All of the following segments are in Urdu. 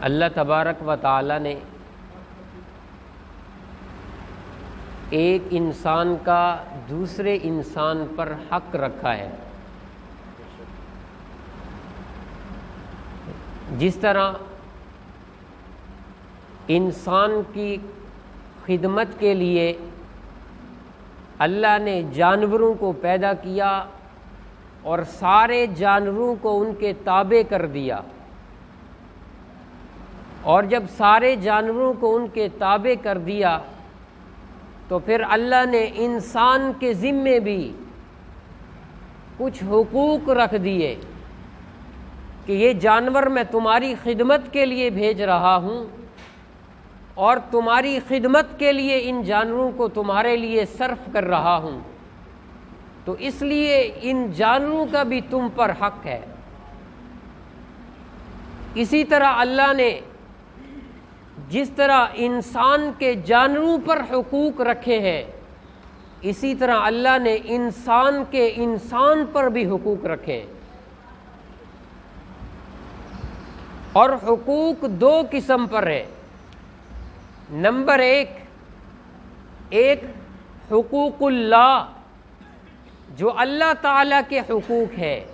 اللہ تبارک و تعالی نے ایک انسان کا دوسرے انسان پر حق رکھا ہے۔ جس طرح انسان کی خدمت کے لیے اللہ نے جانوروں کو پیدا کیا اور سارے جانوروں کو ان کے تابع کر دیا، اور جب سارے جانوروں کو ان کے تابع کر دیا تو پھر اللہ نے انسان کے ذمے بھی کچھ حقوق رکھ دیے کہ یہ جانور میں تمہاری خدمت کے لیے بھیج رہا ہوں، اور تمہاری خدمت کے لیے ان جانوروں کو تمہارے لیے صرف کر رہا ہوں، تو اس لیے ان جانوروں کا بھی تم پر حق ہے۔ اسی طرح اللہ نے جس طرح انسان کے جانوروں پر حقوق رکھے ہیں، اسی طرح اللہ نے انسان کے انسان پر بھی حقوق رکھے ہیں۔ اور حقوق دو قسم پر ہیں۔ نمبر ایک حقوق اللہ جو اللہ تعالیٰ کے حقوق ہے۔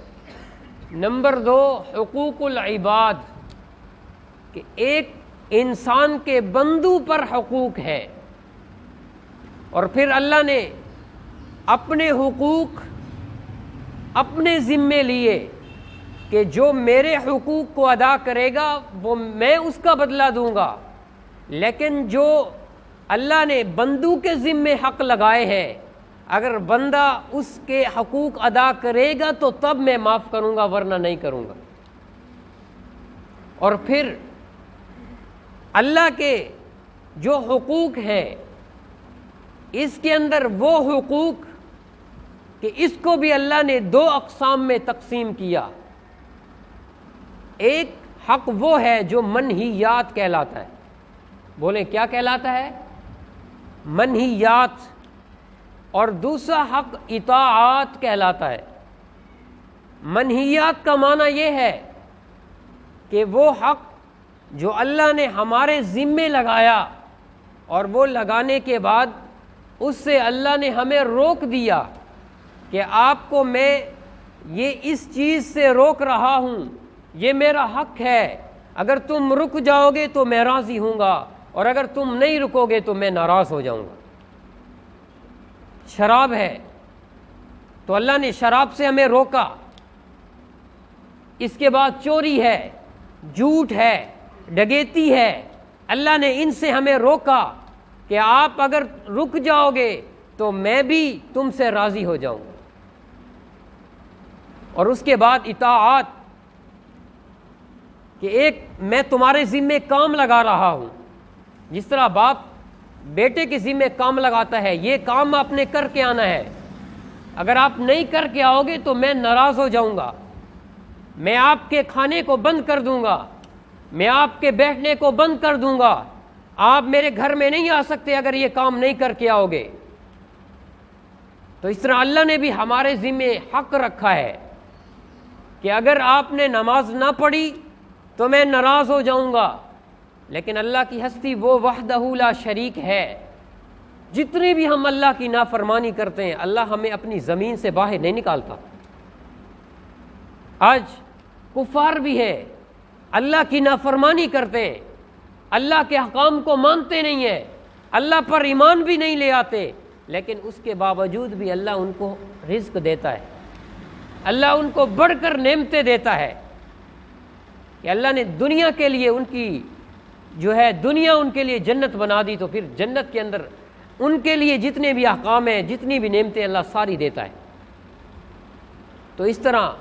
نمبر دو حقوق العباد کہ ایک انسان کے بندوں پر حقوق ہے۔ اور پھر اللہ نے اپنے حقوق اپنے ذمے لیے کہ جو میرے حقوق کو ادا کرے گا وہ میں اس کا بدلہ دوں گا، لیکن جو اللہ نے بندوں کے ذمے حق لگائے ہیں، اگر بندہ اس کے حقوق ادا کرے گا تو تب میں معاف کروں گا، ورنہ نہیں کروں گا۔ اور پھر اللہ کے جو حقوق ہیں اس کے اندر وہ حقوق کہ اس کو بھی اللہ نے دو اقسام میں تقسیم کیا۔ ایک حق وہ ہے جو منہیات کہلاتا ہے۔ بولیں کیا کہلاتا ہے؟ منہیات۔ اور دوسرا حق اطاعات کہلاتا ہے۔ منہیات کا معنی یہ ہے کہ وہ حق جو اللہ نے ہمارے ذمے لگایا اور وہ لگانے کے بعد اس سے اللہ نے ہمیں روک دیا کہ آپ کو میں یہ اس چیز سے روک رہا ہوں، یہ میرا حق ہے، اگر تم رک جاؤ گے تو میں راضی ہوں گا، اور اگر تم نہیں رکو گے تو میں ناراض ہو جاؤں گا۔ شراب ہے تو اللہ نے شراب سے ہمیں روکا۔ اس کے بعد چوری ہے، جھوٹ ہے، ڈکیتی ہے، اللہ نے ان سے ہمیں روکا کہ آپ اگر رک جاؤ گے تو میں بھی تم سے راضی ہو جاؤں گا۔ اور اس کے بعد اطاعت کہ ایک میں تمہارے ذمے کام لگا رہا ہوں، جس طرح باپ بیٹے کے ذمے کام لگاتا ہے، یہ کام آپ نے کر کے آنا ہے، اگر آپ نہیں کر کے آؤ گے تو میں ناراض ہو جاؤں گا، میں آپ کے کھانے کو بند کر دوں گا، میں آپ کے بیٹھنے کو بند کر دوں گا، آپ میرے گھر میں نہیں آ سکتے اگر یہ کام نہیں کر کے آؤ گے۔ تو اس طرح اللہ نے بھی ہمارے ذمے حق رکھا ہے کہ اگر آپ نے نماز نہ پڑھی تو میں ناراض ہو جاؤں گا، لیکن اللہ کی ہستی وہ وحدہ لا شریک ہے۔ جتنے بھی ہم اللہ کی نافرمانی کرتے ہیں اللہ ہمیں اپنی زمین سے باہر نہیں نکالتا۔ آج کفار بھی ہے، اللہ کی نافرمانی کرتے ہیں، اللہ کے احکام کو مانتے نہیں ہیں، اللہ پر ایمان بھی نہیں لے آتے، لیکن اس کے باوجود بھی اللہ ان کو رزق دیتا ہے، اللہ ان کو بڑھ کر نعمتیں دیتا ہے کہ اللہ نے دنیا کے لیے ان کی جو ہے دنیا ان کے لیے جنت بنا دی، تو پھر جنت کے اندر ان کے لیے جتنے بھی احکام ہیں، جتنی بھی نعمتیں اللہ ساری دیتا ہے۔ تو اس طرح